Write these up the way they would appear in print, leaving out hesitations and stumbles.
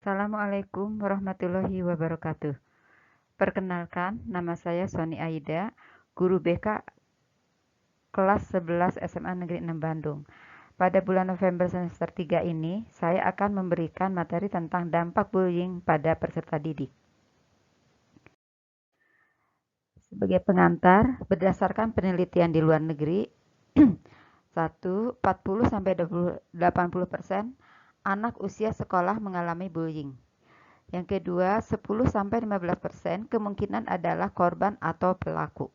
Assalamualaikum warahmatullahi wabarakatuh. Perkenalkan, nama saya Sony Aida, guru BK kelas 11 SMA Negeri 6 Bandung. Pada bulan November semester 3 ini, saya akan memberikan materi tentang dampak bullying pada peserta didik. Sebagai pengantar, berdasarkan penelitian di luar negeri, 40-80% anak usia sekolah mengalami bullying. Yang kedua, 10-15% kemungkinan adalah korban atau pelaku.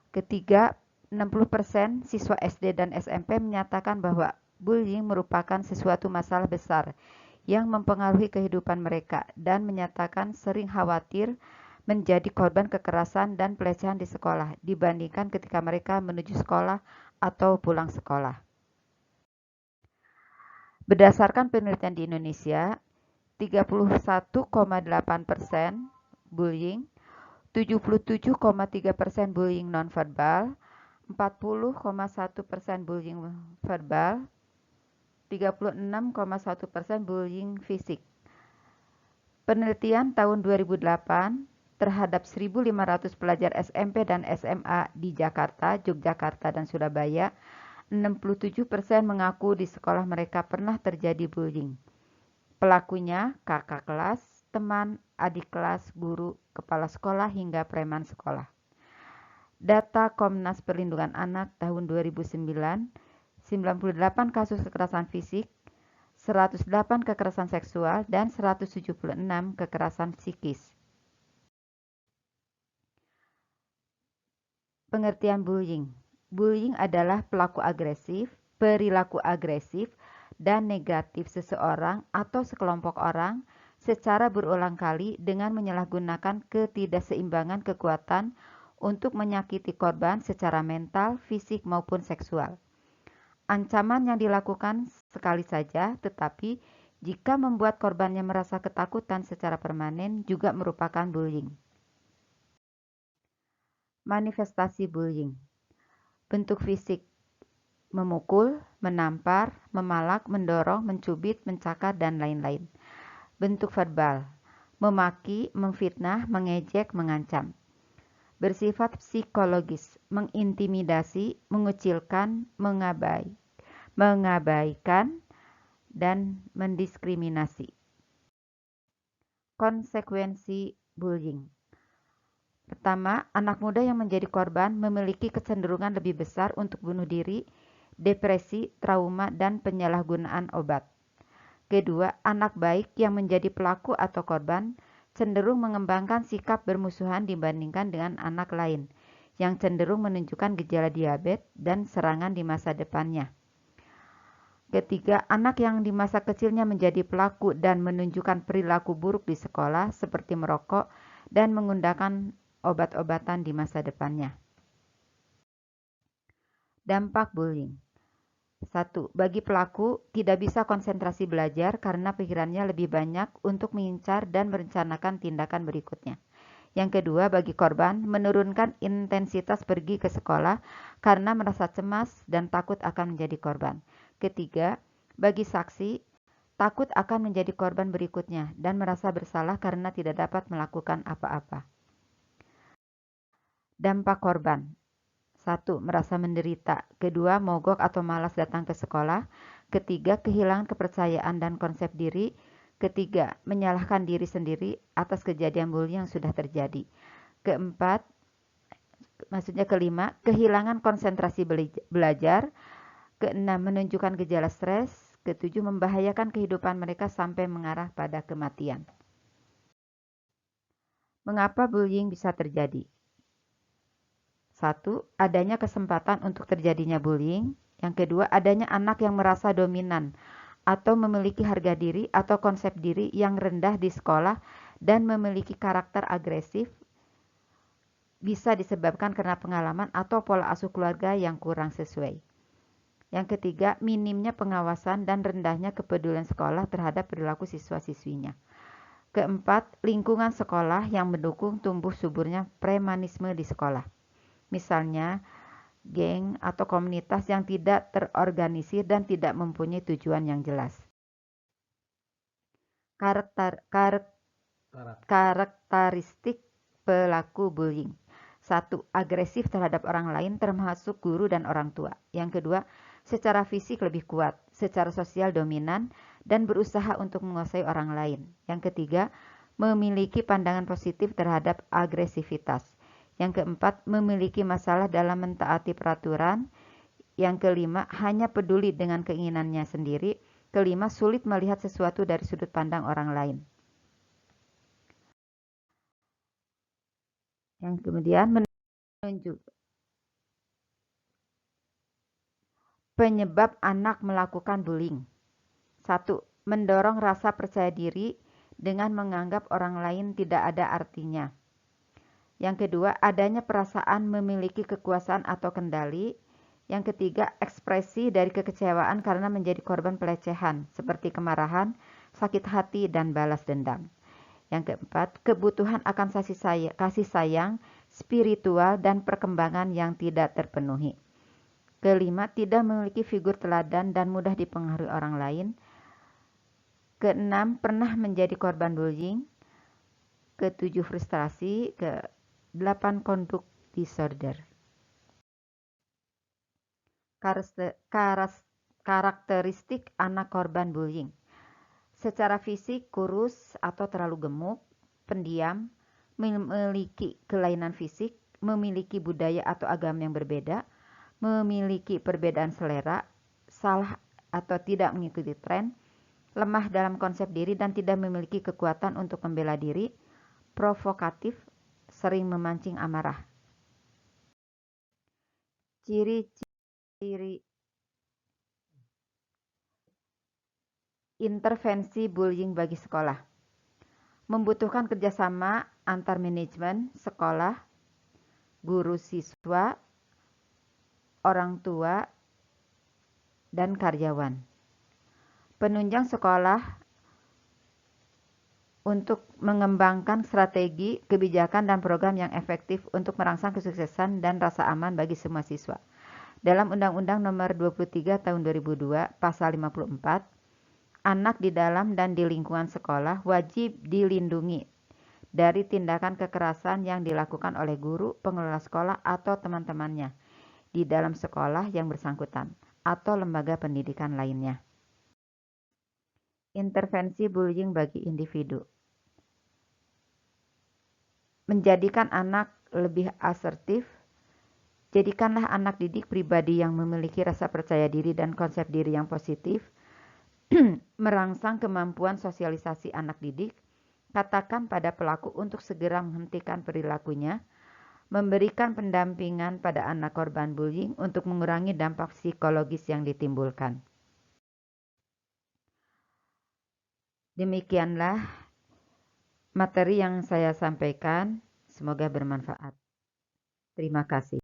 Ketiga, 60% siswa SD dan SMP menyatakan bahwa bullying merupakan sesuatu masalah besar yang mempengaruhi kehidupan mereka dan menyatakan sering khawatir menjadi korban kekerasan dan pelecehan di sekolah dibandingkan ketika mereka menuju sekolah atau pulang sekolah. Berdasarkan penelitian di Indonesia, 31,8% bullying, 77,3% bullying nonverbal, 40,1% bullying verbal, 36,1% bullying fisik. Penelitian tahun 2008 terhadap 1.500 pelajar SMP dan SMA di Jakarta, Yogyakarta, dan Surabaya, 67% mengaku di sekolah mereka pernah terjadi bullying. Pelakunya kakak kelas, teman, adik kelas, guru, kepala sekolah, hingga preman sekolah. Data Komnas Perlindungan Anak tahun 2009, 98 kasus kekerasan fisik, 108 kekerasan seksual, dan 176 kekerasan psikis. Pengertian bullying. Bullying adalah perilaku agresif, dan negatif seseorang atau sekelompok orang secara berulang kali dengan menyalahgunakan ketidakseimbangan kekuatan untuk menyakiti korban secara mental, fisik, maupun seksual. Ancaman yang dilakukan sekali saja, tetapi jika membuat korbannya merasa ketakutan secara permanen juga merupakan bullying. Manifestasi bullying. Bentuk fisik: memukul, menampar, memalak, mendorong, mencubit, mencakar, dan lain-lain. Bentuk verbal: memaki, memfitnah, mengejek, mengancam. Bersifat psikologis: mengintimidasi, mengucilkan, mengabaikan, dan mendiskriminasi. Konsekuensi bullying. Pertama, anak muda yang menjadi korban memiliki kecenderungan lebih besar untuk bunuh diri, depresi, trauma, dan penyalahgunaan obat. Kedua, anak baik yang menjadi pelaku atau korban cenderung mengembangkan sikap bermusuhan dibandingkan dengan anak lain yang cenderung menunjukkan gejala diabetes dan serangan di masa depannya. Ketiga, anak yang di masa kecilnya menjadi pelaku dan menunjukkan perilaku buruk di sekolah seperti merokok dan menggunakan obat-obatan di masa depannya. Dampak bullying. 1. Bagi pelaku, tidak bisa konsentrasi belajar karena pikirannya lebih banyak untuk mengincar dan merencanakan tindakan berikutnya. Yang kedua, bagi korban, menurunkan intensitas pergi ke sekolah karena merasa cemas dan takut akan menjadi korban. Ketiga, bagi saksi, takut akan menjadi korban berikutnya dan merasa bersalah karena tidak dapat melakukan apa-apa. Dampak korban. 1. Merasa menderita. Kedua, mogok atau malas datang ke sekolah. Ketiga, kehilangan kepercayaan dan konsep diri. Ketiga, menyalahkan diri sendiri atas kejadian bullying yang sudah terjadi. Kelima, kehilangan konsentrasi belajar. Keenam, menunjukkan gejala stres. Ketujuh, membahayakan kehidupan mereka sampai mengarah pada kematian. Mengapa bullying bisa terjadi? 1. Adanya kesempatan untuk terjadinya bullying. Yang kedua, adanya anak yang merasa dominan atau memiliki harga diri atau konsep diri yang rendah di sekolah dan memiliki karakter agresif, bisa disebabkan karena pengalaman atau pola asuh keluarga yang kurang sesuai. Yang ketiga, minimnya pengawasan dan rendahnya kepedulian sekolah terhadap perilaku siswa-siswinya. Keempat, lingkungan sekolah yang mendukung tumbuh suburnya premanisme di sekolah. Misalnya, geng atau komunitas yang tidak terorganisir dan tidak mempunyai tujuan yang jelas. Karakteristik pelaku bullying. 1. Agresif terhadap orang lain termasuk guru dan orang tua. Yang kedua, secara fisik lebih kuat, secara sosial dominan, dan berusaha untuk menguasai orang lain. Yang ketiga, memiliki pandangan positif terhadap agresivitas. Yang keempat, memiliki masalah dalam mentaati peraturan. Yang kelima, hanya peduli dengan keinginannya sendiri. Kelima, sulit melihat sesuatu dari sudut pandang orang lain. Yang kemudian menunjuk penyebab anak melakukan bullying. 1. Mendorong rasa percaya diri dengan menganggap orang lain tidak ada artinya. Yang kedua, adanya perasaan memiliki kekuasaan atau kendali. Yang ketiga, ekspresi dari kekecewaan karena menjadi korban pelecehan, seperti kemarahan, sakit hati, dan balas dendam. Yang keempat, kebutuhan akan kasih sayang, spiritual, dan perkembangan yang tidak terpenuhi. Kelima, tidak memiliki figur teladan dan mudah dipengaruhi orang lain. Keenam, pernah menjadi korban bullying. Ketujuh, frustrasi. Kedelapan, conduct disorder. Karakteristik anak korban bullying. Secara fisik kurus atau terlalu gemuk, pendiam, memiliki kelainan fisik, memiliki budaya atau agama yang berbeda, memiliki perbedaan selera, salah atau tidak mengikuti tren, lemah dalam konsep diri dan tidak memiliki kekuatan untuk membela diri, provokatif, sering memancing amarah. Ciri-ciri intervensi bullying bagi sekolah. Membutuhkan kerjasama antar manajemen sekolah, guru siswa, orang tua, dan karyawan. Penunjang sekolah untuk mengembangkan strategi, kebijakan, dan program yang efektif untuk merangsang kesuksesan dan rasa aman bagi semua siswa. Dalam Undang-Undang Nomor 23 Tahun 2002, Pasal 54, anak di dalam dan di lingkungan sekolah wajib dilindungi dari tindakan kekerasan yang dilakukan oleh guru, pengelola sekolah, atau teman-temannya di dalam sekolah yang bersangkutan, atau lembaga pendidikan lainnya. Intervensi bullying bagi individu. Menjadikan anak lebih asertif. Jadikanlah anak didik pribadi yang memiliki rasa percaya diri dan konsep diri yang positif. Merangsang kemampuan sosialisasi anak didik. Katakan pada pelaku untuk segera menghentikan perilakunya. Memberikan pendampingan pada anak korban bullying untuk mengurangi dampak psikologis yang ditimbulkan. Demikianlah materi yang saya sampaikan. Semoga bermanfaat. Terima kasih.